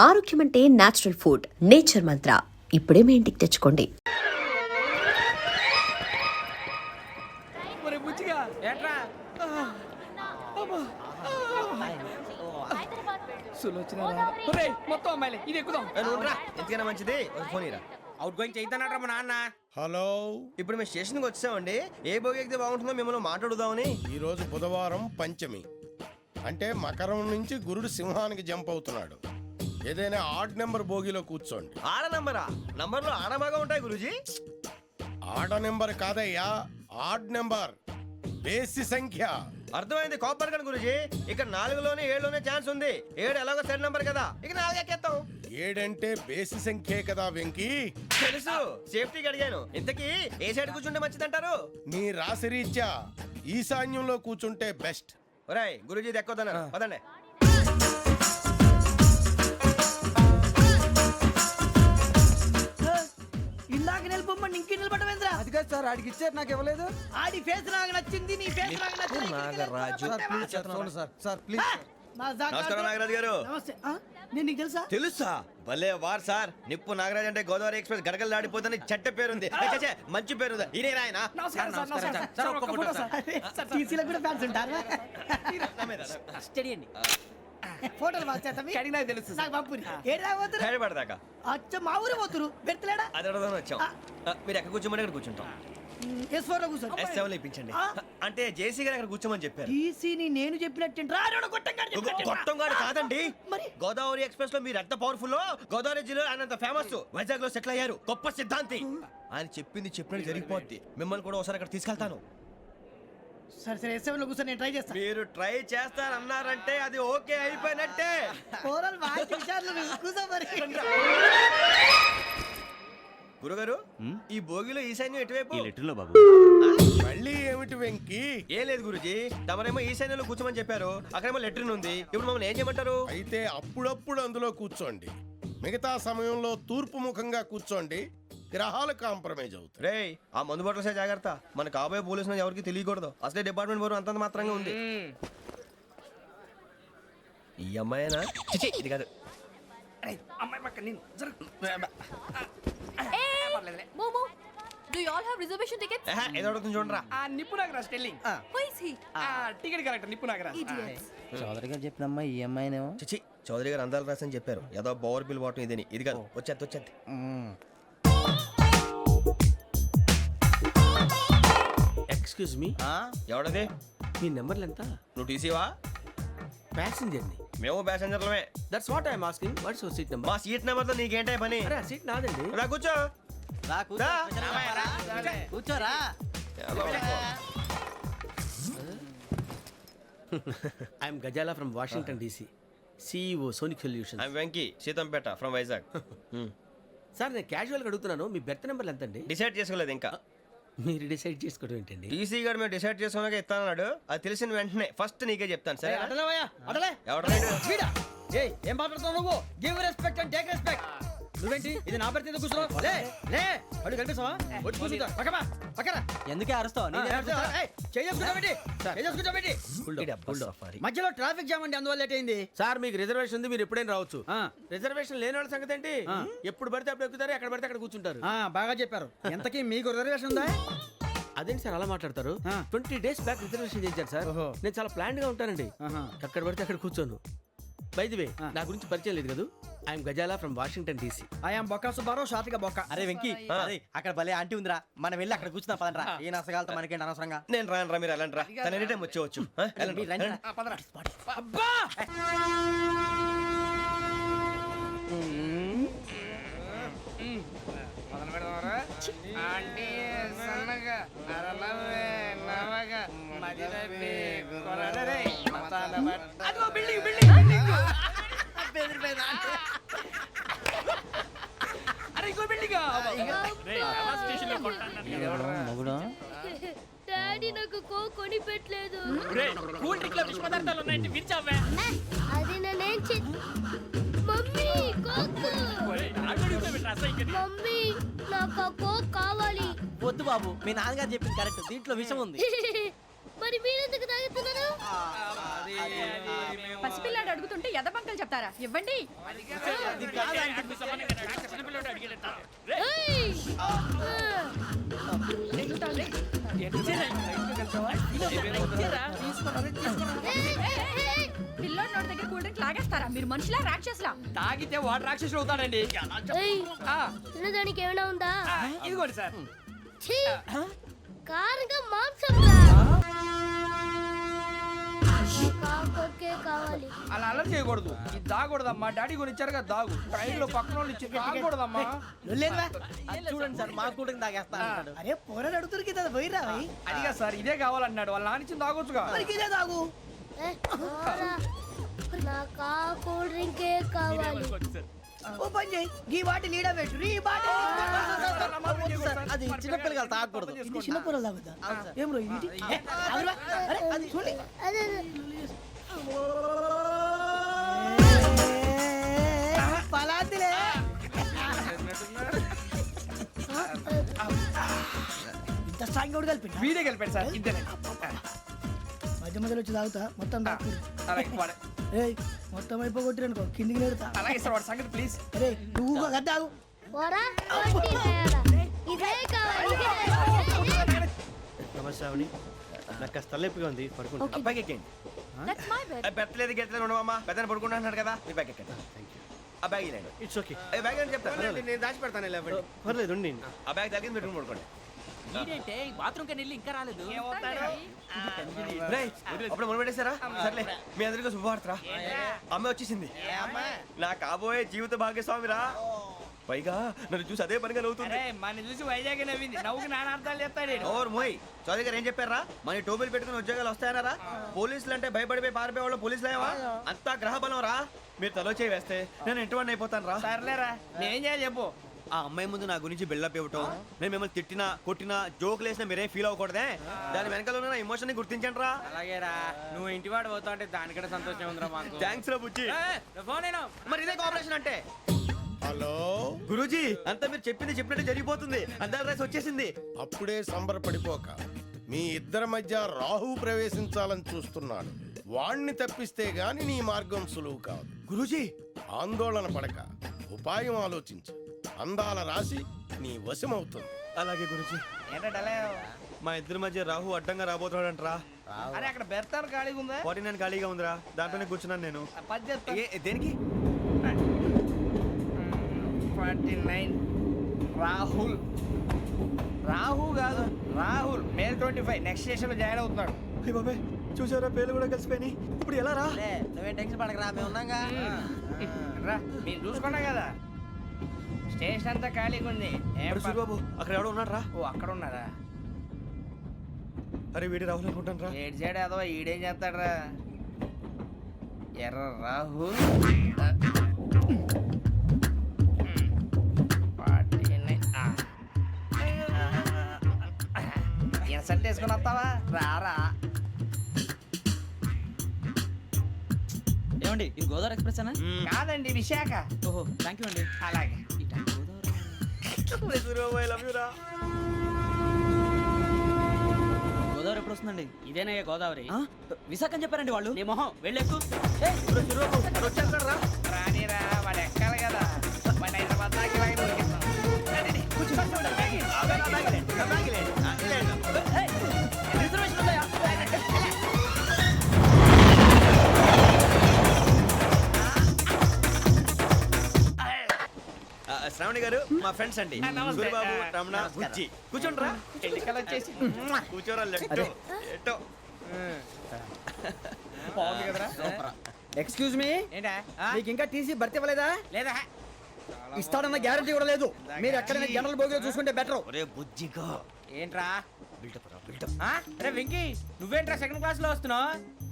ఆరోగ్యం అంటే natural food. Nature మంత్ర ఇప్పుడే మీ ఇంటికి తెచ్చుకోండి. మొత్తం అమ్మాయిలే ఇది ఎక్కుదాం. ఎందుకైనా మంచిది ఫోన్ ఇరా. అవుట్ గోయింగ్ చేద్దానట్రా మా నాన్న. హలో, ఇప్పుడు మేము స్టేషన్కి వచ్చామండి. ఏ బోగి ఎక్కితే బాగుంటుందో మిమ్మల్ని మాట్లాడుదామని. ఈరోజు బుధవారం పంచమి, అంటే మకరం నుంచి గురుడు సింహానికి జంప్ అవుతున్నాడు. ఏదైనా ఆడ్ నెంబర్ బోగిలో కూర్చోండి. ఆడ నంబరా? నంబర్లో ఆడ బాగా ఉంటాయి గురూజీ. ఆడ నెంబర్ కాదయ్యా, ఆడ్ నెంబర్, బేసి సంఖ్య. అర్థమైంది, కాపర్ కానీ గురూజీ. ఇక్కడ 4లోనే 7లోనే ఛాన్స్ ఉంది. 7 ఎలాగో సెడ్ నంబర్ కదా, ఇక 4 ఎక్కేస్తాం. 7 అంటే బేసి సంఖ్యే కదా వెంకీ. తెలుసు, సేఫ్టీకి అడిగాను. ఇంతకీ ఏ సైడ్ కూర్చుంటే మంచిదంటారు? నీ రాశి రీత్యా ఈశాన్యంలో కూర్చుంటే బెస్ట్. ఒరాయ్ గురూజీ దెక్కొద్దన్నారు, పదండి. ఇందాక నిలబొమ్మని ఇంకే నిలబడమేంద్రా? అది కాదు సార్, ఆడికి ఇచ్చారు నాకు ఇవ్వలేదు. ఆడి ఫేస్ నాకు నచ్చింది, నీ ఫేస్ నాకు నచ్చింది. నాగరాజు. Sir please. నమస్కారం నాగరాజు గారు. నమస్తే. నేను నీకు తెలుసా? తెలుసా? భలే వార్ సార్. నిప్పు నాగరాజ్ అంటే గోదావరి ఎక్స్ప్రెస్ గడగలు దాడిపోతుంది చెట్ట పేరుంది. మంచి పేరు. ఇదే ఆయన. నమస్కారం సార్. నమస్కారం సార్. ఒక్క ఫోటో సార్. టీసీలో కూడా ఫ్యాన్స్ ఉంటారా? స్టడీ అండి. ఫోటోలు మార్చేస్తాం. కడిగి నాకు తెలుసు. నాకు పంపుని. ఏడు రాబోతురు? హైదరాబాద్. అచ్చ మా ఊరు పోతురు. పెడతలేడా? అది అడగదామని వచ్చాం. మీరు ఎక్కడ కూర్చోమని అక్కడ కూర్చుంటాం. S4 లో కూర్చో. S7 ఇప్పించండి. అంటే జేసీ గారు అక్కడ కూర్చోమని చెప్పారు. టీసీని నేను చెప్పినట్టు గొట్టంగాడు కాదండి. మరి గోదావరి ఎక్స్ప్రెస్ లో మీరు ఎంత పవర్ఫుల్, గోదావరి జిల్లా ఆయన ఫేమస్. వైజాగ్ లో సెటిల్ అయ్యారు, గొప్ప సిద్ధాంతి. ఆయన చెప్పింది చెప్పినట్టు జరిగిపోద్ది. మిమ్మల్ని కూడా ఒకసారి అక్కడ తీసుకెళ్తాను. సరే సరే, S7 లో కూర్చో, నేను ట్రై చేస్తాను. మీరు ట్రై చేస్తారన్నారంటే అది ఓకే అయిపోయినట్టే. ఓవరాల్ వాయిస్ విషయాలు కూర్చో మరి. గురుగారు, ఈ భోగిలో ఈశాన్యం ఎటువైపు? మళ్ళీ ఏమిటి వెంకీ? ఏం లేదు గురుజీ, తమరేమో ఈశాన్యంలో కూర్చోమని చెప్పారు. అక్కడేమో లెట్రిన్ ఉంది. ఇప్పుడు మమ్మల్ని ఏం చేయమంటారు? అయితే అప్పుడప్పుడు అందులో కూర్చోండి. మిగతా సమయంలో తూర్పు ముఖంగా కూర్చోండి. గ్రహాలు కాంప్రమైజ్ అవుతాయి. రేయ్, ఆ మందు బాటలసే జాగ్రత్త. మన కాబోయే పోలీసులు ఎవరికి తెలియకూడదు. అసలే డిపార్ట్మెంట్ బోరు అంతంత మాత్రంగా ఉంది. ఈ అమ్మాయినా? చిచి, ఇది కాదు. అమ్మాయి పక్క నేను. Momo, do you all have reservation tickets? ఏదో అడుగుతుంది చూడరా. ఆ నిప్పు Nagaraj telling. Who is he? Ticket correct నిప్పు నాగరాజ్. Idiots. చౌదరి గారు చెప్పినమ్మా ఈ అమ్మాయినేమో. చిచి, చౌదరి గారు అందాలు రాసని చెప్పారు. ఏదో బోర్ బిల్ వాటం ఇదని. ఇది కాదు, వచ్చేది. Excuse me, ఎవడది? మీ నెంబర్లు ఎంత? నువ్వు టీసీవా? ప్యాసింజర్ ని. మేము ప్యాసెంజర్లమే. That's what I'm asking. What's your seat number? మా సీట్ నెంబర్ తో నీకేంటే పని? అరే ఆ సీట్ నాదండి. రా కూర్చో. రా. కూర్చోరా. I'm Gazala from Washington DC, CEO Sonic Solutions. I'm Venky, Seethampeta from Vizag. Sir నేను క్యాజువల్గా అడుగుతున్నాను, మీ బెర్త్ నెంబర్ ఎంత అండి? డిసైడ్ చేసుకోలేదు ఇంకా. మీరు డిసైడ్ చేసుకోవడం ఏంటండి? టీసీ గారు మేము డిసైడ్ చేసుకున్నాక ఇస్తానన్నాడు. అది తెలిసిన వెంటనే ఫస్ట్ నీకే చెప్తాను. సరే? అటలే ఎవరు? ఏం మాట్లాడుతావు నువ్వు? Give respect and take respect. నువ్వేంటి ఇది నా పరిస్థితి ఎందుకు కూర్చున్నావు? లే లే, అడుగు కనిపిస్తావా? వచ్చి కూర్చుంటా. పక్కన ఎందుకే అరుస్తావు? మధ్యలో ట్రాఫిక్ జామ్ అండి, అందువల్ల లేట్ అయింది. సార్ మీకు రిజర్వేషన్ ఉంది, మీరు ఎప్పుడైనా రావచ్చు. రిజర్వేషన్ లేని వాళ్ళ సంగతి ఏంటి? ఎప్పుడు పడితే అప్పుడు ఎక్కుతారు, ఎక్కడ పడితే అక్కడ కూర్చుంటారు. బాగా చెప్పారు. ఎంతకీ మీకు రిజర్వేషన్ ఉందా? అదేంటి సార్ అలా మాట్లాడతారు? 20 days బ్యాక్ రిజర్వేషన్ చేయించారు సార్. నేను చాలా ప్లాన్డ్ గా ఉంటానండి. ఎక్కడ పడితే అక్కడ కూర్చోను. బై ది వే, నా గురించి పరిచయం లేదు కదా. I'm Gazala from Washington DC. I'm Bokka Subbarao, షార్ట్గా బొక్క. అరే వెంకీ, అక్కడ భలే ఆంటీ ఉందిరా, మనం వెళ్ళి అక్కడ కూర్చున్నా పదనరా. ఏ నసగాలతో మనకేంటి అనవసరంగా. నేను రాను, మీరు ఎలాంటి రా. తన ఎనీ టైం వచ్చేవచ్చు. అబ్బా డాడీ నాకు కోక్ కొని పెట్టలేదు. కూల్ డ్రింక్ లో విష పదార్థాలు ఉన్నాయంటే విరిచావే. అది నేనేం మమ్మీ కోక్. మమ్మీ నాకు ఆ కోక్ కావాలి. వద్దు బాబు, మీ నాన్నగారు చెప్పింది కరెక్ట్, దీంట్లో విషయం ఉంది. మరి మీరెందుకు తాగుతున్నారు? పసిపిల్లాడు అడుగుతుంటే ఎదబంకలు చెప్తారా? ఇవ్వండి. చిన్నపిల్లడు అడిగేటట్ట. ఏయ్! పిల్లోడి నోటి దగ్గర కూల్ డ్రింక్ లాగేస్తారా మీరు మనుషులా రాక్షసులా? తాగితే వాడు రాక్షసుడు అవుతాడండి. ఏయ్! ఆ, తినడానికి ఏమైనా ఉందా? ఆ, ఇదిగోండి సార్. ఛీ! కారంగా మాంసంలా కాకొక్కే కావాలి. అలా అల్లరి చేయకూడదు. ఇది దాగకూడదమ్మా. డాడీ కొని ఇచ్చారు కదా దాగు. ట్రైన్ లో పక్కన వాళ్ళు ఇచ్చి తాగకూడదమ్మా. చూడండి సార్ మా కూడా తాగేస్తా అంటాడు. అరే పోరాడు అడుగుతారు కదా పోయిరా అడిగా సార్ ఇదే కావాలన్నాడు. వాళ్ళ నానిచ్చింది తాగొచ్చుగా. ఇదే తాగు. ఏ, పోరా. నాకు ఆ కూల్ డ్రింకే కావాలి. ఓ పని చేయి ఈ బాటిల్ లీడ పెట్టు ఈ బాటిల్ అది చిన్నపిల్లలు తాగకూడదు. ఇది చిన్న పొరలు తాగుతా ఏం రో ఇది అరే అది చూడండి అదే పలాతిలే ఇంత స్ట్రాంగ్ కూడా కలిపి వీడే గెలిపాడు సార్. ఇంతేనే. మధ్య మధ్యలో వచ్చి తాగుతా మొత్తం తాగు అలాగే వాడు. ఏయ్ మొత్తం అయిపోగొట్టిరనుకో కిందికి నేడుతా అలాగే సార్ వాడు సంగతి ప్లీజ్. అరే నువ్వు కదా తాగు పోరా. వడ్డీ తయారా. ఇదే కావాలి. ఇదే. నమస్తే శ్రావణి నాకు కాస్త తలెప్పిగా ఉంది పడుకుంటా. ఓకే. బ్యాగ్ ఎక్కండి. That's my bed. పెట్టలేదు గెట్టలేదు ఉండవమ్మా. పెద్దని పడుకుంటున్నాడు కదా మీ బ్యాగ్ ఎక్కండి. ఆ బ్యాగ్ ఇలాండి. ఇట్స్ ఓకే బ్యాగ్ అని చెప్తాను. నేను దాచి పెడతాను. పర్లేదు ఉండి. ఆ బ్యాగ్ తగ్గింది పెట్టుకుని పడుకోండి. ఏంటంటే బాత్రూమ్ కని వెళ్ళి ఇంకా రాలేదు. రేయ్, అప్పుడు మొదలు పెట్టేశారా? సర్లే మీ అందరికీ శుభవార్తరా. అమ్మ వచ్చేసింది. నా కాబోయే జీవిత భాగ్యస్వామిరా. పైగా నన్ను చూసి అదే పనిగా నవ్వుతుంది. అరే మన చూసి వైజాగ్ నవ్వింది. నవ్వుకి నాన్న అర్థాలు చెప్తాడు. ఓర్ మోయ్ చౌదరి గారు ఏం చెప్పారా? మన టోబీలు పెట్టుకుని ఉద్యోగాలు వస్తాయనరా? పోలీసులు అంటే భయపడిపోయి పారిపోయే వాళ్ళు పోలీసులు అయ్యవా? అంతా గ్రహ బలం రా. మీరు తలో చేయి వేస్తే నేను ఇంటివాడిని అయిపోతాను రా. సర్లేరా నేనేం చేయాలి చెప్పు. ఆ అమ్మాయి ముందు నా గురించి బిల్డప్ ఇవ్వటం, నేను మిమ్మల్ని తిట్టినా కొట్టినా జోకులు వేసినా మీరేం ఫీల్ అవ్వకూడదే. దాని వెనకాల ఉన్న నా ఎమోషన్ ని గుర్తించండి రా. అలాగేరా నువ్వు ఇంటి వాడు పోతా అంటే దానికంటే సంతోషం ఉందిరా మాకు. థ్యాంక్స్ రా బుజ్జి. ఫోన్ అయినా మరి ఇదే కోఆపరేషన్ అంటే. హలో, గురూజీ అంతా మీరు చెప్పింది చెప్పినట్టు జరిగిపోతుంది. అందాల రైస్ వచ్చేసింది. అప్పుడే సంబరపడిపోక. మీ ఇద్దరి మధ్య రాహు ప్రవేశించాలని చూస్తున్నాడు. వాణ్ణి తప్పిస్తే గాని నీ మార్గం సులువు కాదు. గురూజీ ఆందోళన పడక, ఉపాయం ఆలోచించు. అందాల రాశి నీ వశమవుతుంది. అలాగే గురూజీ. ఏంటంటే మా ఇద్దరి మధ్య రాహు అడ్డంగా రాబోతున్నాడంట్రా. అరే అక్కడ బెర్తాను ఖాళీగా ఉందా? 49 ఖాళీగా ఉందిరా. దాంట్లోనే కూర్చున్నాను నేను. పది చెప్తా. దేనికి? 49 రాహుల్. రాహు కాదు రాహుల్. మే 25 నెక్స్ట్ స్టేషన్ లో జాయిన్ అవుతున్నాడు. అయ్య బాబాయ్ చూసారా పేర్లు కూడా కలిసిపోయినాయి. ఇప్పుడు ఎలా రా? నువ్వేం టెన్షన్ పడకరా మేము ఉన్నాగా. రా మీరు చూసుకున్నా కదా స్టేషన్ అంతా ఖాళీగా ఉంది. ఏం అరే సూరిబాబు అక్కడ ఎవడో ఉన్నాడు రా. ఓ అక్కడ ఉన్నారా? అరే వీడి రాహుల్ అనుకుంటాను రా. ఏడు సైడ్ అదో ఈడేం చేస్తాడరా? ఎర్ర రాహు. ఇన్సర్ట్ వేసుకుని వస్తావా? రారా. ఏమండి ఇది గోదావరి ఎక్స్ప్రెస్ అనా? కాదండి విశాఖ. ఓహో థ్యాంక్ యూ అండి. అలాగే సూరిబాబు ఐ లవ్ యు రా. గోదావరి ఎప్పుడు వస్తుందండి? ఇదేనయ్య గోదావరి. విశాఖ అని చెప్పారండి వాళ్ళు. నీ మొహం వెళ్ళెక్కు. వచ్చేస్తాడు రా. రానిరా వాడు ఎక్కాలి కదా. వాడు హైదరాబాద్ దాకా ఇలాగే దొరికిస్తాం. రండి, కూర్చో. ఆ బ్యాగ్ ఇలాండి. ఆ బ్యాగ్ ఇలాండి. ఆ, ఇలాండి. రిజర్వేషన్ ఉందా? శ్రావణి గారు మా ఫ్రెండ్స్ అండి. నమస్తే. సూరిబాబు, రమణ, బుజ్జి. కూర్చోండి రా. ఎన్నికలు వచ్చేసి కూర్చోరా. లెట్టో ఎట్టో. బాగుంది కదరా? ఎక్స్క్యూజ్ మీ ఏంటా? మీకు ఇంకా టీసీ భర్తీ ఇవ్వలేదా? లేదా ఇస్తాడన్న గ్యారంటీ కూడా లేదు. మీరు ఎక్కడైనా జనరల్ బోగిలో చూసుకుంటే బెటర్. ఒరే బుజ్జిగా ఏంట్రా? బిల్డప్ రా బిల్డప్. అరే వెంకీ నువ్వేంట్రా సెకండ్ క్లాస్ లో వస్తున్నావు?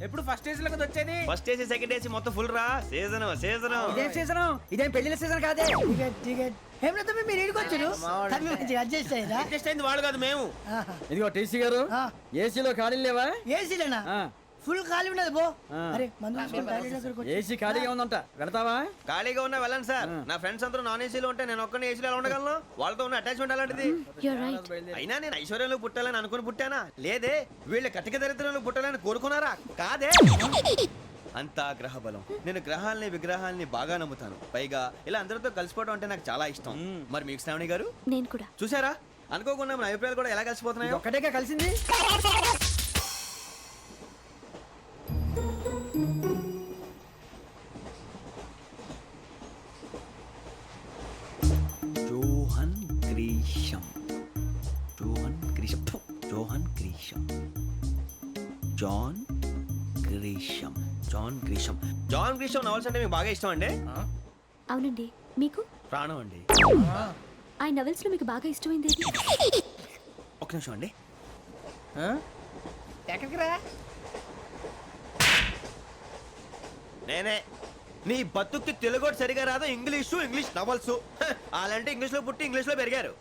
ఎప్పుడు ఫస్ట్ ఏజ్ లో కదా వచ్చేది? ఫస్ట్ ఏసీ సెకండ్ ఏసీ మొత్తం ఫుల్ రా. Season season. ఇదేం సీజన్? ఇదేం పెళ్లిన సీజన్ కాదే. టికెట్ టికెట్ ఏం లేదు మీరు ఇడికొచ్చారు. అడ్జస్ట్ అయ్యారా? అడ్జస్ట్ అయింది వాడు కాదు మేము. ఇదిగో టీసీ గారు ఏసీలో ఖాళీ లేవా? ఏసీలేనా? ఫుల్ ఖాళీ ఉన్నది బో. అరే ఏసీ ఖాళీగా ఉందంట వెళ్తావా? ఖాళీగా ఉన్నా వెళ్ళండి సార్. నా ఫ్రెండ్స్ అందరూ నాన్ ఏసీలో ఉంటే నేను ఒక్కనే ఏసీలో ఎలా ఉండగలను? వాళ్ళతో ఉన్న అటాచ్మెంట్ అలాంటిది. You're right. అయినా నేను ఐశ్వర్యంలో పుట్టాలని అనుకుని పుట్టానా? లేదే వీళ్ళు కటిక దరిద్రంలో పుట్టాలని కోరుకున్నారా? కాదే. అంతా గ్రహ బలం. నేను గ్రహాలని విగ్రహాలని బాగా నమ్ముతాను. పైగా ఇలా అందరితో కలిసిపోవడం అంటే నాకు చాలా ఇష్టం. మరి మీకు శ్రావణి గారు? నేను కూడా. చూసారా, అనుకోకుండా మన అభిప్రాయాలు కూడా ఎలా కలిసిపోతున్నాయో. ఒక్కటేగా కలిసింది. Johan Grisham, Johan Grisham, Johan Grisham, John Grisham, John Grisham. John Grisham novels అంటే మీకు బాగా ఇష్టం అండి? అవునండి. మీకు? ప్రాణం అండి. ఆ నవెల్స్ లో మీకు బాగా ఇష్టమైంది ఏది? ఒక నిమిషం అండి. ఎక్కడికి రా? నేనే. నీ బతుక్కి తెలుగు సరిగా రాదు, ఇంగ్లీష్ నవల్స్. అలాంటి ఇంగ్లీష్లో పుట్టి ఇంగ్లీష్లో పెరిగారు.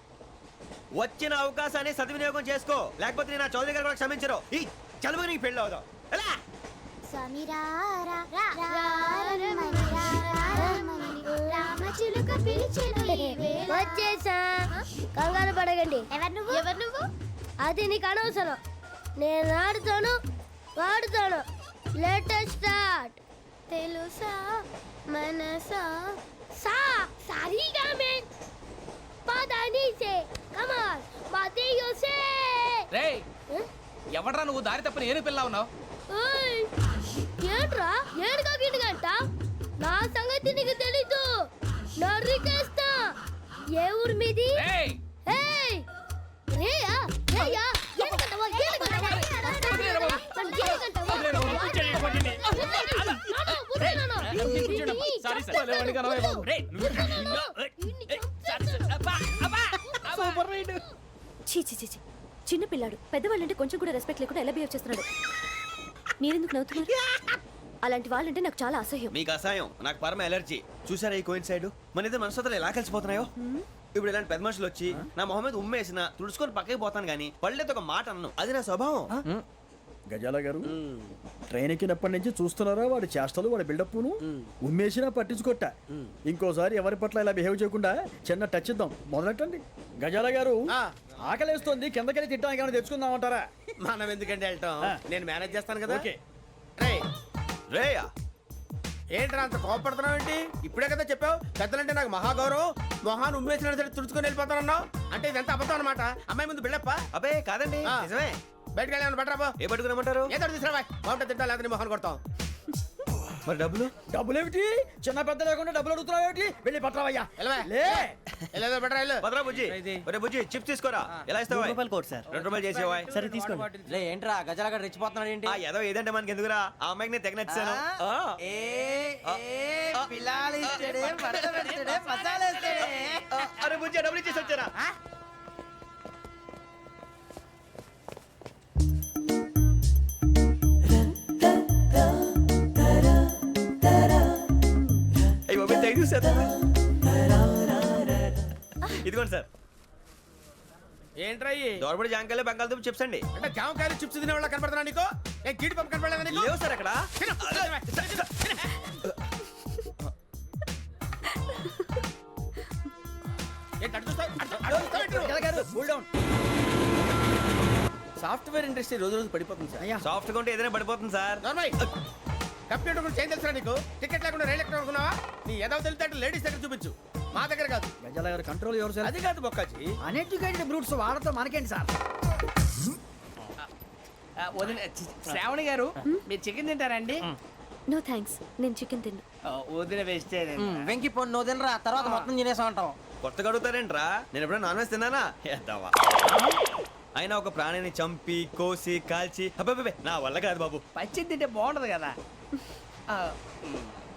వచ్చిన అవకాశాన్ని సద్వినియోగం చేసుకో, లేకపోతే నేను నా చౌదరి గారు కూడా క్షమించరు. ఈ చదువు నీకు పెళ్ళి అవుదాం. ఎలా? వచ్చేసా. కంగారు పడకండి. ఎవరు నువ్వు? అది నీకు అనవసరం. నేను ఆడుతాను, వాడుతాను. Latest start. తెలుసా మనసా సా సారీగా మెన్ పదని సే కమాన్ మాదేయో సే. రేయ్, ఎవడ్రా నువ్వు దారి తప్పని ఏను పిల్ల ఉన్నావు? ఓయ్ ఏంట్రా ఏడుగా గిడుగంట? నా సంగతి నీకు తెలీదు. నరికేస్తా. ఏ ఊరు మీది? రేయ్, ఏయ్ రేయా రేయా ఏడుగంటవా ఏడుగంటవా చీ చీ చీ చీ. చిన్న పిల్లాడు పెద్దవాళ్ళంటే కొంచెం కూడా రెస్పెక్ట్ లేకుండా ఎలా బిహేవ్ చేస్తున్నాడు. మీరెందుకు నవ్వుతున్నారు? అలాంటి వాళ్ళంటే నాకు చాలా అసహ్యం. మీకు అసహాయం, నాకు పరమ ఎలర్జీ. చూసారా ఈ కోయిన్సైడ్? మన ఇద్దరు మనసులు ఎలా కలిసిపోతున్నాయో. ఇప్పుడు ఇలాంటి పెద్ద మనుషులు వచ్చి నా మొహం మీద ఉమ్మేసిన తుడుచుకొని పక్కకి పోతాను కానీ పళ్ళేతో ఒక మాట అన్ను. అది నా స్వభావం. గజాల గారు ట్రైన్ ఎక్కినప్పటి నుంచి చూస్తున్నారా వాడి చేష్టలు, వాడి బిల్డప్ను. ఉమ్మేసినా పట్టించుకోట. ఇంకోసారి ఎవరి పట్ల ఇలా బిహేవ్ చేయకుండా చిన్న టచ్ ఇద్దాం. మొదలెట్టండి. గజాల గారు ఆకలేస్తోంది, కిందకెళ్ళి తిట్టడానికి ఏమైనా తెచ్చుకుందామంటారా? మనం ఎందుకంటే వెళ్తాం, నేను మేనేజ్ చేస్తాను కదా. ఓకే. రేయా, ఏంట్రా అంత కోపడుతున్నావు ఏంటి? ఇప్పుడే కదా చెప్పావు పెద్దలంటే నాకు మహాగౌరవం, మొహాన్ని ఉమ్మేసిన సరే తుడుచుకొని వెళ్ళిపోతానన్నావు. అంటే ఇదంతా అబద్ధం అనమాట. అమ్మాయి ముందు బిల్డప్ప. అబ్బే కాదండి, నిజమే. బయటకు వెళ్ళి బట్రాబో. ఏ పట్టుకురమ్మంటారు? ఏదో తీసుకురా, బాగుంటుంది తింటా, లేదా మొహాన్ని కొడతాం. మరి డబ్బులు? డబ్బులేమిటి? చిన్న పెద్ద లేకుండా డబ్బులు అడుగుతున్నావు ఏమిటి? వెళ్ళి పట్టరావయ్యా. వెళ్ళవా? లే వెళ్ళేదో బట్రా వెళ్ళు. భద్రా బుజ్జి, ఒరే బుజ్జి చిప్స్ తీసుకోరా. ఎలా ఇస్తావా? రూపాయలు కోట్ సార్. 2 రూపాయలు చేసేవా? సరే తీసుకోండి. లే ఏంట్రా గజాల గడ రెచ్చిపోతున్నాడు ఏంటి? ఏదో ఏదంటే మనకి ఎందుకురా, ఆ అమ్మాయికి నేను తెగ నచ్చాను. అరే బుజ్జి, డబ్బులు ఇచ్చేసి వచ్చారా? ఇదిగోండి సార్. ఏంట్రా ఇయి? దోరబడి జాంకాయలు బంగాళదుంప చిప్స్ అండి. అంటే జామకాయలు చిప్స్ తినే వాళ్ళ కనపడుతున్నా నీకు? నేను జీడి పంపు కనపడలేదా నీకు? లేవు సార్ అక్కడ. ఏంటి అటు చూస్తావు? గజాల గారు కూల్ డౌన్. సాఫ్ట్వేర్ ఇండస్ట్రీ రోజు రోజు పడిపోతుంది సార్. సాఫ్ట్ గా ఉంటే ఏదైనా పడిపోతుంది సార్. నార్మల్ కంప్యూటర్ గురించి ఏం తెలుసా నీకు? టికెట్ లేకుండా రైలు ఎక్కడ అనుకున్నావా? నీ ఏదో తెలితే లేడీస్ దగ్గర చూపించు, మా దగ్గర కాదు. గజాల గారు కంట్రోల్ ఎవరు సార్? అది కాదు బొక్కాజీ. అన్ఎడ్యుకేటెడ్ బ్రూట్స్ వాడతో మనకేంటి సార్? శ్రావణి గారు మీరు చికెన్ తింటారండి? నో థ్యాంక్స్, నేను చికెన్ తిన్నా. వదిన వేస్తే వెంకి పొన్ను నువ్వు తినరా, తర్వాత మొత్తం తినేసా ఉంటాం. కొత్తగా అడుగుతారేంట్రా? నేను ఎప్పుడైనా నాన్ వెజ్ తిన్నానా? ఎద్దావా. అయినా ఒక ప్రాణిని చంపి కోసి కాల్చి అబ్బబ్బే నా వల్ల కాదు బాబు. పచ్చి తింటే బాగుంటది కదా.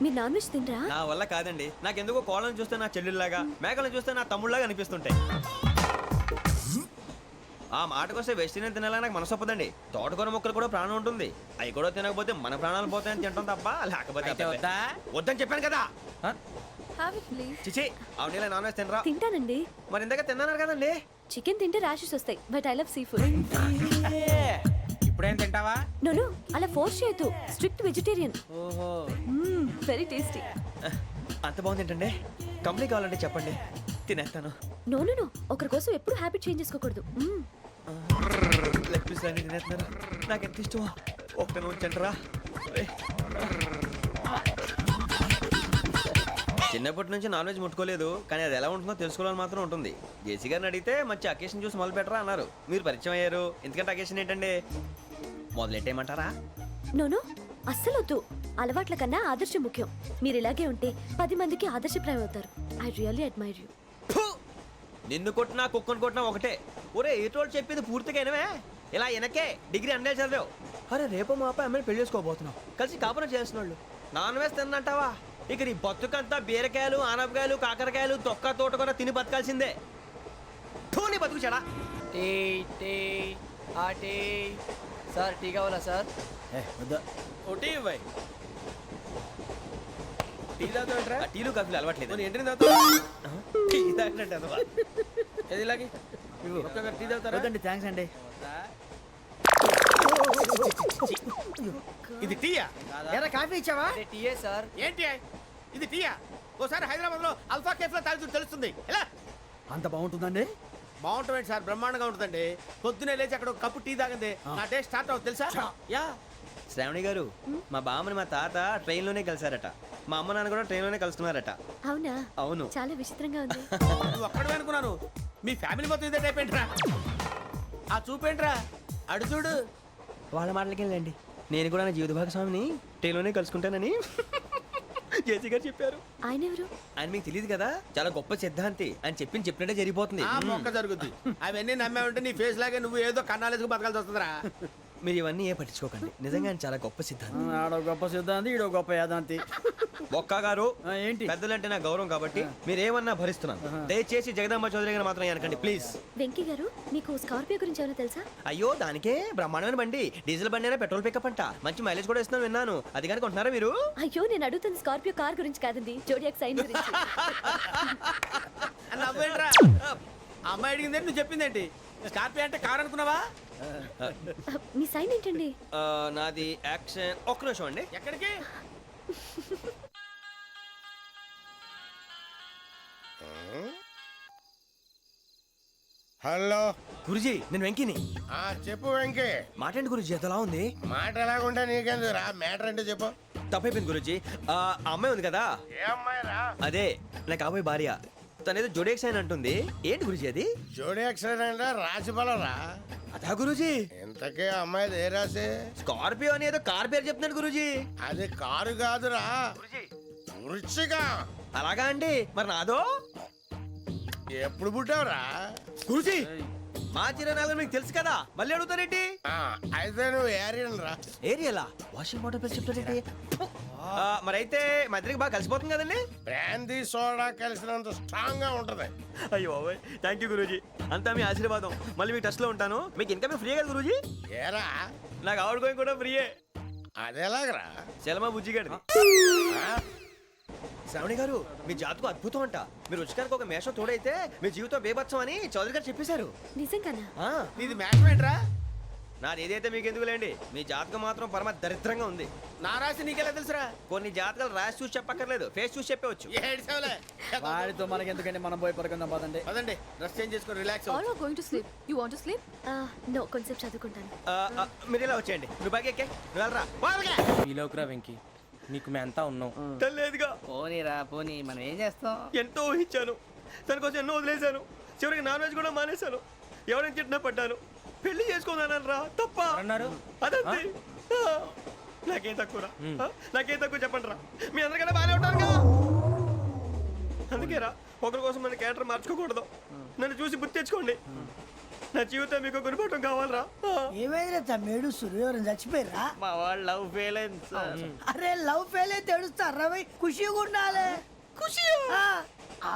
మీరు నాన్ వెజ్ తినరా? నా వల్ల కాదండి. నాకెందుకో కోళ్ళని చూస్తే నా చెల్లెళ్ళలాగా, మేకలను చూస్తే నా తమ్ముళ్ళలాగా అనిపిస్తుంటాయి. ఆ మాటకొస్తే వెస్టిరియన్ తినాలని నాకు మనసు ఒప్పదండి. తోటకూర మొక్కలు కూడా ప్రాణం ఉంటుంది. అవి కూడా తినకపోతే మన ప్రాణాలు పోతాయని తింటాం తప్ప లేకపోతే అబ్బబ్బే. వద్దని చెప్పాను కదా. చిచి, అవునీ నాన్ వెజ్ తినరా? తింటానండి. మరి ఇందాక తిన్నాను కదండి. చికెన్ తింటే ర్యాషెస్ వస్తాయి, but I love sea food. ఇప్పుడేం తింటావా? నో అలా ఫోర్స్ చేయొద్దు. Strict vegetarian. ఓహో, వెరీ టేస్టీ. అంత బాగుంది ఏంటండి? కంపెనీ కావాలంటే చెప్పండి, తినేస్తాను. నో ఒకరి కోసం ఎప్పుడు హ్యాబిట్ చేంజ్ చేసుకోకూడదు. లెగ్ పీస్ అన్ని తినేస్తున్నారు. నాకు ఎంత ఇష్టమో. ఒకటే ఉంచండి రా. చిన్నప్పటి నుంచి నాన్ వెజ్ ముట్టుకోలేదు కానీ అది ఎలా ఉంటుందో తెలుసుకోవాలని మాత్రం ఉంటుంది. జేసీ గారిని అడిగితే మంచి అకేషన్ చూసి మొదలు పెట్టరా అన్నారు. మీరు పరిచయం అయ్యారు, ఎందుకంటే అకేషన్ ఏంటండి మొదలెట్టేయమంటారా? నోను అస్సలు వద్దు. అలవాట్ల కన్నా ఆదర్శం ముఖ్యం. మీరు ఇలాగే ఉంటే 10 మందికి ఆదర్శప్రాయం అవుతారు. I really admire you. ఫు! నిన్ను కొట్టినా కుక్కను కొట్టినా ఒకటే. ఒరే ఏటోళ్ళు చెప్పింది పూర్తిగా వినవే. ఇలా వెనకే డిగ్రీ అన్నే చదివావు. అరే రేపు మా అబ్బాయి అమ్మాయిని పెళ్లి చేసుకోబోతున్నావు, కలిసి కాపురం చేసిన వాళ్ళు నాన్ వేసి తిన్నంటావా? ఇక నీ బతుకంతా బీరకాయలు ఆనపకాయలు కాకరకాయలు తొక్క తోట కూడా తిని బతకాల్సిందే. నీ బతుకు చెడా. టీ టీ ఆ టీ సార్ టీ కావాలా సార్? వద్దా. ఒకటి ఇవ్వాయి. టీ తాగుతావేంట్రా? టీలు కాఫీలు అలవాట్లేదు. ఏంటి తాగుతావు? టీ తాగినట్టు అదవా. ఏది ఇలాగే ఒక్కొక్క టీ తాగుతారా? వద్దండి, థ్యాంక్స్ అండి. ఇది టీయా? ఎరా కాఫీ ఇచ్చావా? టీయే సార్. ఏంటి ఇది టీయా? ఓసారి హైదరాబాద్ లో అల్ఫా కేఫ్ లో తాగుతూ తెలుస్తుంది. ఎలా అంత బాగుంటుందండి? బాగుంటుంది సార్, బ్రహ్మాండంగా ఉంటుందండి. పొద్దునే లేచి అక్కడ ఒక కప్పు టీ తాగింది నా డే స్టార్ట్ అవుతుంది తెలుసా? యా శ్రావణి గారు, మా బామ్మని మా తాత ట్రైన్లోనే కలిసారట. మా అమ్మ నాన్న కూడా ట్రైన్లోనే కలుస్తున్నారట. అవునా? అవును. చాలా విచిత్రంగా ఉంది. నువ్వు ఒక్కడే అనుకున్నాను, మీ ఫ్యామిలీ మొత్తం ఇదే టైప్ ఏంట్రా? ఆ చూపేంట్రా అడు చూడు. వాళ్ళ మాటలకి వెళ్ళండి. నేను కూడా నా జీవిత భాగస్వామిని ట్రైన్లోనే కలుసుకుంటానని జేసీ గారు చెప్పారు. ఆయన ఎవరు? ఆయన మీకు తెలియదు కదా, చాలా గొప్ప సిద్ధాంతి అని చెప్పినట్టే జరిగిపోతుంది. ఆ మొక్క జరుగుద్ది. అవన్నీ నమ్మే ఉంటే నీ ఫేస్ లాగే నువ్వు ఏదో కన్నాలేసుకు బతకాల్సి వస్తుందిరా. మీరు ఇవన్నీ ఏ పట్టించుకోకండి, నిజంగా ఆయన చాలా గొప్ప సిద్ధాంతి. ఆడో గొప్ప సిద్ధాంతి, ఈడో గొప్ప యాదాంతి. ఒక్క గారు ఏంటి? పెద్దలంటే నా గౌరవం కాబట్టి మీరు ఏమన్నా భరిస్తున్నాను. దయచేసి జగదాంబ చౌదరి గారిని మాత్రం అనకండి ప్లీజ్. వెంకీ గారు, మీకు స్కార్పియో గురించి ఏమైనా తెలుసా? అయ్యో దానికే బ్రహ్మాండమైన బండి, డీజిల్ బండి అయినా పెట్రోల్ పికప్ అంట, మంచి మైలేజ్ కూడా ఇస్తున్నాను విన్నాను. అది కానీ కొంటున్నారా మీరు? అయ్యో నేను అడుగుతుంది స్కార్పియో కార్ గురించి కాదండి, జోడియాక్ సైన్ గురించి. నవ్వేంట్రా? అమ్మాయి అడిగిందేంటి, నువ్వు చెప్పిందేంటి? స్కార్పియో అంటే కార్ అనుకున్నావా? మీ సైన్ ఏంటండి? నాది యాక్షన్. ఒక్క నిమిషం అండి. ఎక్కడికి? హలో గురుజీ నేను వెంకిని. చెప్పు వెంకీ. మాట్లాడండి గురుజీ, ఎంతలా ఉంది? మాట ఎలాగుంటా నీకెందుకు రా, మ్యాటర్ అంటే చెప్పు. తప్పైపోయింది గురుజీ. ఆ అమ్మాయి ఉంది కదా, ఏ అమ్మాయి రా? అదే నా కాబోయే భార్య. తనేదో జోడేక్స్ అని అంటుంది. ఏంటి గురుజీ అది? జోడి యాక్సిడెంట్ రాసి బలరా. అదా గురుజీ. ఇంతకే అమ్మాయిది ఏ రాసి? స్కార్పియో అని ఏదో కార్ పేరు చెప్తున్నాడు గురుజీ. అది కారు కాదురా, వృచ్చిక. అలాగా అండి, మరి నాదో? ఎప్పుడు పుట్టావురా? గురుజీ మా చిరనాలు మీకు తెలుసు కదా, మళ్ళీ అడుగుతారేంటి? అయితే నువ్వు ఏరియన్ రా. ఏరియలా? వాషింగ్ వాటర్ పేరు చెప్తారేంటి? మరైతే మా ఇద్దరికి బాగా కలిసిపోతుంది కదండి. బ్రాందీ సోడా కలిసినంత స్ట్రాంగ్ గా ఉంటది. అయ్యో థ్యాంక్ యూ గురూజీ, అంతా మీ ఆశీర్వాదం. మళ్ళీ మీకు టచ్ లో ఉంటాను. మీకు ఇన్కమ్ ఫ్రీ కదా గురూజీ? ఏరా నాకు ఆవిడ గోయింగ్ కూడా ఫ్రీయే. అదేలాగరా? చలమా బుజ్జిగాడిది. శ్రావణి గారు మీ జాతకు అద్భుతం అంట. మీరు రుచికారికి ఒక మేషం తోడైతే మీ జీవితం బేబత్సం అని చౌదరి గారు చెప్పేశారు. నిజంగానా? నీది మ్యాటర్ ఏంట్రా? నాది ఏదైతే మీకు ఎందుకులేండి, మీ జాతకం మాత్రం పరమ దరిద్రంగా ఉంది. నా రాసి నీకెలా తెలుసురా? కొన్ని జాతకాలు రాసి చూసి చెప్పక్కర్లేదు, ఫేస్ చూసి చెప్పవచ్చు. ఏడ్చావులే. వాడితో మనకి ఎందుకంటే మనం పోయి పడుకుందాం పదండి. పదండి, డ్రెస్ చేంజ్ చేసుకొని relax All are going to sleep. You want to sleep? No, కొంచెం చదువుకుంటాను. మీరు ఇలా వచ్చేయండి. నువ్వు బాగా ఎక్కే నువ్వు వెళ్ళరా. ఈలోకురా వెంకీ, నీకు మేమంతా ఉన్నాం. లేదుగా పోనీరా పోనీ, మనం ఏం చేస్తాం? ఎంతో ఊహించాను, తన కోసం ఎన్నో వదిలేశాను. చివరికి నాన్ వెజ్ కూడా మానేశాను. ఎవరైనా తిట్టినా పడ్డాను. పెళ్లి చేసుకున్నాను రా, తప్ప అన్నారు అదంతే. నాకేం తక్కువరా? నాకేం తక్కువ చెప్పండి రా. మీ అందరికన్నా బాగానే ఉంటారు కదా. అందుకేరా ఒకరి కోసం మన క్యారెక్టర్ మార్చుకోకూడదు. నన్ను చూసి గుర్తు తెచ్చుకోండి. నా జీవితం మీకు గురిపటం కావాలరా. ఏమైందిరా తమ్మేడు సూర్యవరం చచ్చిపోయిరా? మా వాళ్ళు లవ్ ఫెయిల్ అయింది సార్. అరే లవ్ ఫెయిల్ అయితే ఏడుస్తారా భయ్? ఖుషిగా ఉండాలి. ఖుషి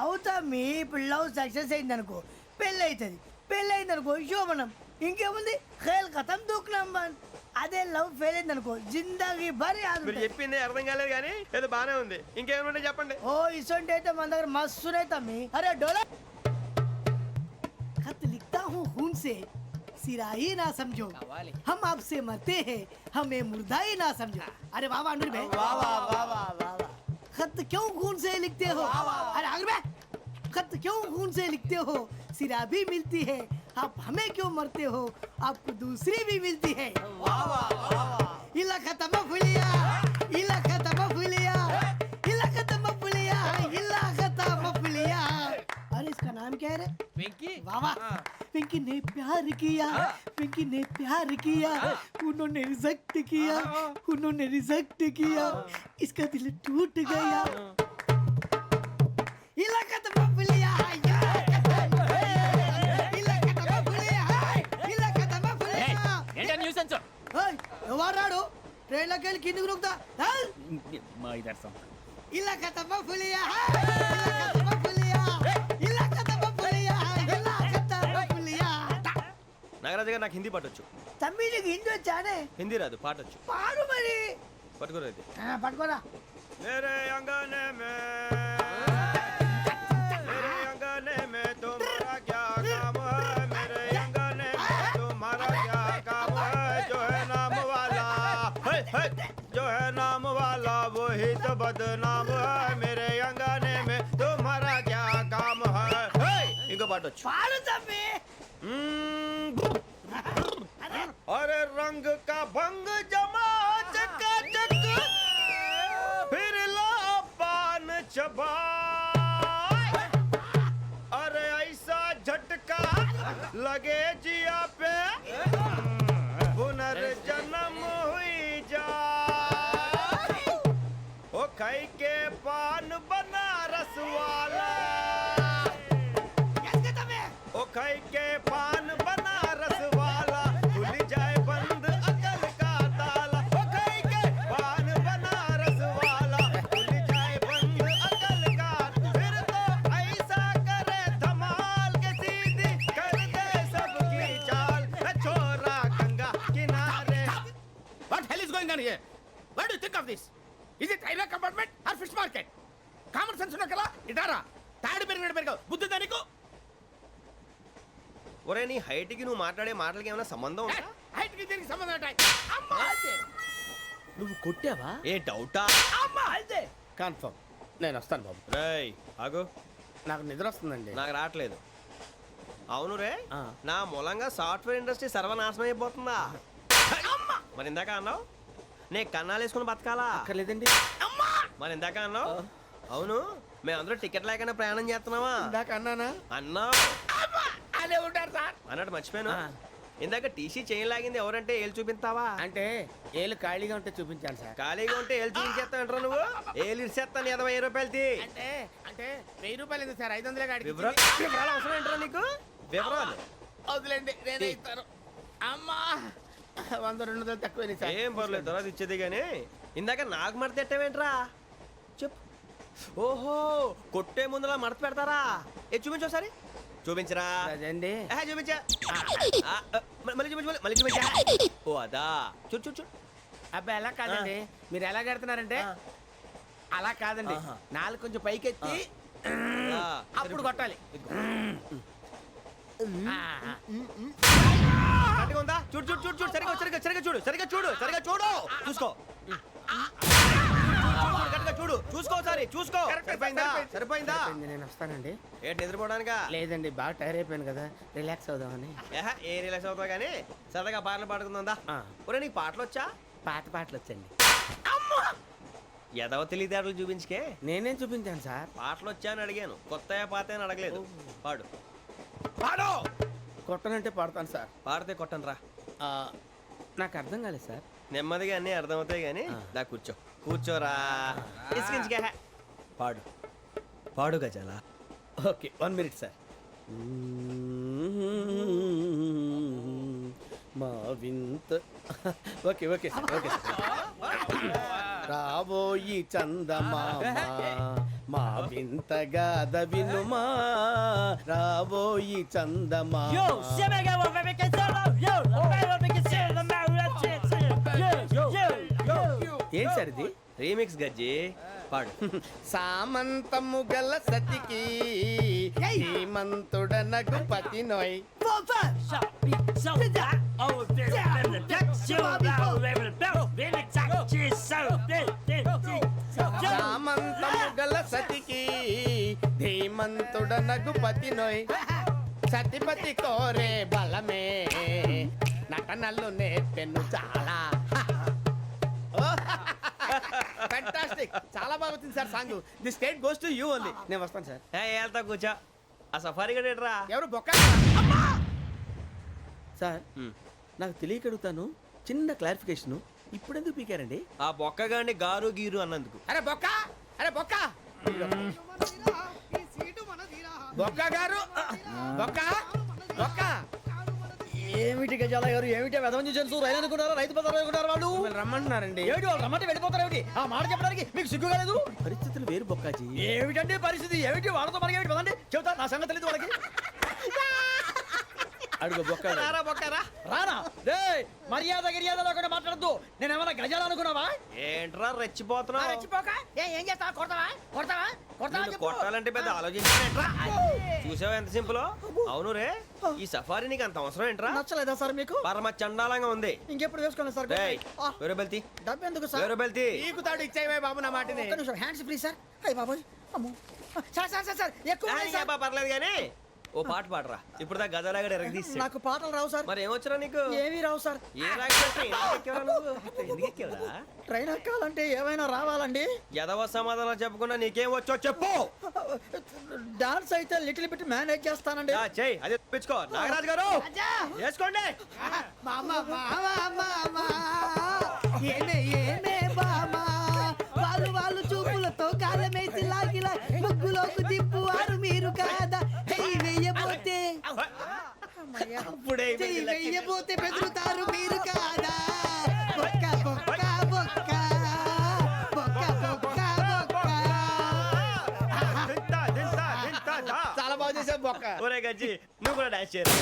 అవుతా. మీ ఇప్పుడు లవ్ సక్సెస్ అయింది అనుకో, పెళ్ళి అవుతుంది. పెళ్ళి అయింది అనుకో శోభనం. ఇంకేముంది, ఖేల్ ఖతం దూకునాం బాన్. అదే లవ్ ఫెయిల్ అయింది అనుకో జిందాగీ భారీ మీరు చెప్పింది అర్థం కాలేదు కానీ ఏదో బానే ఉంది. ఇంకేమైనా చెప్పండి. ఓ ఇసొంటి అయితే మన దగ్గర మస్తునే తమ్మి. అరే డోలా खत लिखता हूँ खून से, सिरा ही ना समझो, हम आपसे मरते हैं, हमें मुर्दा ही ना समझो. अरे वाह वाह अनुर भाई, वाह वाह वाह वाह वाह. खत क्यों खून से लिखते हो? अरे अनुर भाई, खत क्यों खून से लिखते हो? सिरा भी मिलती है, आप हमें क्यों मरते हो? आपको दूसरी भी मिलती है. वाह वाह वाह. इला खत्म फुलिया, इला వెంకీ वाह वाह पिंकी ने प्यार किया पिंकी ने प्यार किया उन्होंने रिजेक्ट किया उन्होंने रिजेक्ट किया इसका दिल टूट गया इलाका तो बबलिया इलाका तो बबलिया इलाका तो बबलिया ఏంటా న్యూసెన్స్ ఎవరాడు ట్రైన్ లోకి వెళ్ళి కిందికి నొక్కుతా మా ఇదర్సం ఇలాకా तो बबलिया इलाका तो बबलिया इलाका तो बबलिया इलाका तो बबलिया నాగరాజు గారు నాకు హిందీ పాటొచ్చు. తమ్మి నీకు హిందీ వచ్చానే హిందీ రాదు, పాటొచ్చు. పాడు మరి పట్టుకోరైతే పట్టుకోరా मेरे अंगने में मेरे अंगने में तुम्हारा क्या काम है मेरे अंगने में तुम्हारा क्या काम है जो है नाम वाला है, जो है नाम वाला वही तो बदनाम है मेरे अंगने में तुम्हारा क्या काम है इनको पाटो పాడు తమ్మి अरे रंग का भंग जमा चकाचक फिर ला पान चबा अरे ऐसा झटका लगे जिया पे पुनर्जन्म हुई जा ओ खाई के पान बनारस वाला ओ खाई के पान बनारस वाला खुल जाए बंद अकल का ताला ओ खाई के पान बनारस वाला खुल जाए बंद अकल का फिर तो ऐसा करे धमाल के सीधी कर दे सबकी चाल छोरा गंगा किनारे What hell is going on here? What do you think of this? Is it railway compartment or fish market? Common sense ఉన్న కదా ఇటారా తాడు పెరిగినట్టు పెరగవు బుద్ధి దానికి ఒరే నీ హైట్ కి నువ్వు మాట్లాడే మాటలకి ఏమైనా సంబంధం ఉందా హైట్ కి దీనికి సంబంధం ఉంటాయి అమ్మా అదే నువ్వు కొట్టావా? ఏ డౌటా అమ్మా అదే కన్ఫర్మ్ నేను వస్తాను బాబు రేయ్ ఆగు నాకు నిద్ర వస్తుందండి నాకు రావట్లేదు అవును రే ఆ. నా మూలంగా సాఫ్ట్వేర్ ఇండస్ట్రీ సర్వనాశనం అయిపోతుందా మరి ఇందాక అన్నావు నే కన్నాలు వేసుకుని బతకాలా అక్కర్లేదండి. మరి ఇందాక అన్నావు అవును మేమందరూ టికెట్ లేకుండా ప్రయాణం చేస్తున్నావా ఇందాక అన్నానా అన్నావు అదే ఉంటారు సార్ అన్నట్టు మర్చిపోయాను ఆ. ఇందాక టీసీ చేయి లాగింది ఎవరంటే ఏళ్ళు చూపిస్తావా అంటే ఏళ్ళు ఖాళీగా ఉంటే చూపించాను సార్ ఖాళీగా ఉంటే ఏళ్ళు చూపించేస్తావు నువ్వు ఏళ్ళు ఇచ్చేస్తాను 20 రూపాయలది అంటే అంటే 1000 రూపాయలు ఎందుకు సార్ 500 గాడికి వివరాలు అవసరం ఏంట్రా నీకు వివరాలు వదిలేండి నేనే ఇస్తాను అమ్మా 100 200 తక్కువ సార్ ఏం పర్లేదు తర్వాత ఇచ్చేది కానీ ఇందాక నాకు మడత పెట్టావేంట్రా చెప్పు ఓహో కొట్టే ముందులా మడత పెడతారా ఏ చూపించు ఒకసారి చూపించరా అదండి చూపించా మళ్ళీ చూపించు మళ్ళీ చూపించా ఓ అదా చూడు చూడు చూడు అబ్బాయి ఎలా కాదండి మీరు ఎలా కడుతున్నారంటే అలా కాదండి ఆహా. నాలుగు కొంచెం పైకెత్తి ఆ, అప్పుడు కొట్టాలి ఆ, కరెక్ట్గా ఉందా చూడు చూడు చూడు చూడు సరిగా సరిగా సరిగా చూడు సరిగా చూడు సరిగా చూడు చూసుకో కరెక్ట్గా చూడు చూసుకో ఒకసారి చూసుకో కరెక్ట్, సరిపోయిందా సరిపోయింది. సరిపోయిందా సరిపోయింది, నేను వస్తానండి ఏంటి నిద్రపోవడానికా లేదండి బాగా టైర్ అయిపోయాను కదా రిలాక్స్ అవుదామని ఏ రిలాక్స్ అవుతావు కానీ సరదాగా పాటలు పాడుకుందా ఆ. ఒరే నీకు పాటలు వచ్చా పాత పాటలు వచ్చండి ఎదవ తెలివితేటలు చూపించుకే నేనేం చూపించాను సార్ పాటలు వచ్చా అని అడిగాను కొత్త పాత అని అడగలేదు పాడు పాడు కొట్టనంటే పాడతాను సార్ పాడితే కొట్టను రా ఆ, నాకు అర్థం కాలేదు సార్ నెమ్మదిగా అన్నీ అర్థమవుతాయి కానీ దా కూర్చో కూర్చోరా ఇసుకించుకే పాడు పాడు గజాల ఓకే 1 మినిట్ సార్ మా వింత okay okay sir okay sir రాబోయి చందమామ మా వింతగా వినుమా రాబోయి చందమామ ఏం సార్ ఇది రీమిక్స్ గజ్జి పాడు సామంతము గల సతికి హేమంతుడనగు పతి నోయ్ సామంతము గల సతికి ధీమంతుడనగు పతి నోయ్ సతిపతి కోరే బలమే నటనలు నేర్పెను చాలా ఫ్యాంటాస్టిక్ చాలా బాగా వచ్చింది sir song the state goes to you only నేను వస్తాను సార్ వెళ్తా కూర్చో ఆ సఫారీ గడేట్రా ఎవరు బొక్క సార్ నాకు తెలియక అడుగుతాను, చిన్న క్లారిఫికేషన్. ఇప్పుడు ఎందుకు పీకారండి? ఆ బొక్కగాడిని గారు గీరు అన్నందుకు. అరే బొక్క, అరే బొక్క, బొక్క గారు, బొక్క బొక్క. ఏమిటి గజాల గారు, ఏమిటి వెదవం చూసాను రైలు అనుకున్నారా, రైతు బజార్ అనుకున్నారా వాళ్ళు? మిమ్మల్ని రమ్మంటున్నారండి. ఏమిటి వాళ్ళు రమ్మంటే వెళ్ళిపోతారు ఏమిటి? ఆ మాట చెప్పడానికి మీకు సిగ్గు కాలేదు? పరిస్థితులు వేరు బొక్కాజీ. ఏమిటండి పరిస్థితి, ఏమిటి వాళ్ళతో మనకి ఏమిటి పదండి చెబుతా, నా సంగతి తెలియదు వాళ్ళకి. అడుగు బొక్క. రారా బొక్కరా. రానా రే, మర్యాద గిర్యాద లేకుండా మాట్లాడద్దు. నేను ఏమన్నా గజాలు అనుకున్నావా? ఏంట్రా రెచ్చిపోతున్నావు? ఏం చేస్తా కొడతావా కొడతావా కొడతావా నిన్ను కొట్టాలంటే పెద్ద ఆలోచించానేంట్రా? చూసావా ఎంత సింపుల్. అవును రే, ఈ సఫారీ నీకు అంత అవసరం ఏంట్రా? నచ్చలేదా సార్ మీకు? పరమ చండాలంగా ఉంది. ఇంకెప్పుడు వేసుకోండి సార్. డేయ్, వేరే బెల్తి, డబ్బు ఎందుకు సార్? వేరే బెల్తి. నీకు తాడు ఇచ్చేవే బాబు నా మాటని. ఒక్క నిమిషం, హ్యాండ్స్ ఫ్రీ సార్. అయ్య బాబోయ్, అమ్మో. సార్ సార్ సార్ సార్ ఎక్కువ ఉన్నాయి సార్. పర్లేదు కానీ ఓ పాట పాడరా. ఇప్పుడు దా గదలాగడ ఎరగదీసి. నాకు పాటలు రావు సార్. మరి ఏమొచ్చరా నీకు? ఏమీ రావు సార్. ఏ రాకపోతే ఎందుకు ఎక్కేవరా నువ్వు? ఎందుకు ఎక్కేవరా? ట్రైన్ ఎక్కాలంటే ఏమైనా రావాలండి? ఎదవ సమాధానం చెప్పకుండా నీకేం వచ్చో చెప్పు. డాన్స్ అయితే లిటిల్ బిట్ మేనేజ్ చేస్తానండి. చెయ్యి, అదే తెప్పించుకో. నాగరాజు గారు వేసుకోండి. మామా మామా మామా ఏమే ఏమే బామా వాళ్ళు వాళ్ళు చూపులతో కాలమేసి లాగిలా ముగ్గులోకి తిప్పువారు మీరు కాదా? చెయ్యి వెయ్యబోతే అప్పుడే చెయ్యి వెయ్యబోతే బెదురుతారు మీరు కాదా? బొక్క బొక్క బొక్క బొక్క బొక్క బొక్క. చాలా బాగా చేసావు బొక్క. ఒరే గజ్జి, నువ్వు కూడా డాన్స్ చేయరు.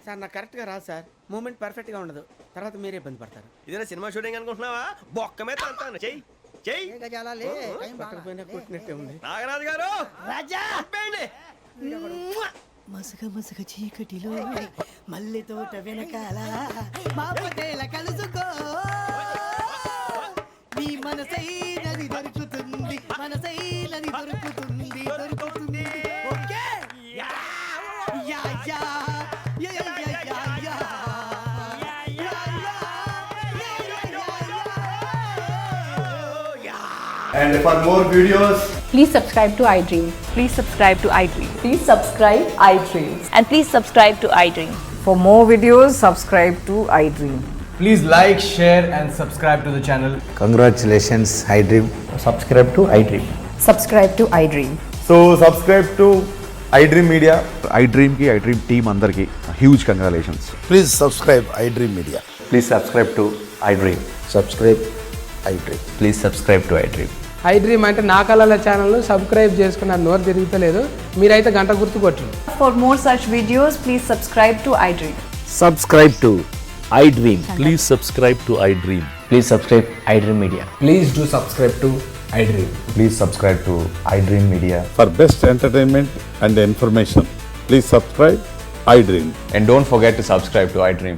సార్ నాకు కరెక్ట్గా రాదు సార్, మూమెంట్ పర్ఫెక్ట్గా ఉండదు, తర్వాత మీరే ఇబ్బంది పడతారు. ఇదేనా సినిమా షూటింగ్ అనుకుంటున్నావా? బొక్క మీద అంటాను. చెయ్యి చెయ్యి. పక్కన పోయినా కొట్టినట్టే ఉంది. నాగరాజు గారు రాజా ఆపేయండి. మసక మసక చీకటిలో మల్లె తోట వెనకాల మా పటేల కలుసుకో నీ మనసైనది దొరుకుతుంది, మనసైనది దొరుకుతుంది దొరుకుతుంది. Okay yeah yeah yeah yeah yeah yeah yeah yeah. And for more videos, Please subscribe to iDream. Please subscribe to iDream. Please subscribe iDream. And please subscribe to iDream. For more videos, subscribe to iDream. please like, share and subscribe to the channel. Congratulations, iDream. Subscribe to iDream. Subscribe to iDream. So subscribe to iDream Media. iDream ki iDream team andarki huge congratulations. Please subscribe iDream Media. Please subscribe to iDream. Subscribe iDream. Please subscribe to iDream. iDream అంటే నా కళల channel subscribe చేసుకున్న నోరు తిరుగుతలేదు, మీరైతే గంట గుర్తు కొట్టండి. For more such videos, please subscribe to iDream. Subscribe to iDream. Please subscribe to iDream. Please subscribe iDream Media. Please do subscribe to iDream. Please subscribe to iDream Media. For best entertainment and information, please subscribe iDream. And don't forget to subscribe to iDream.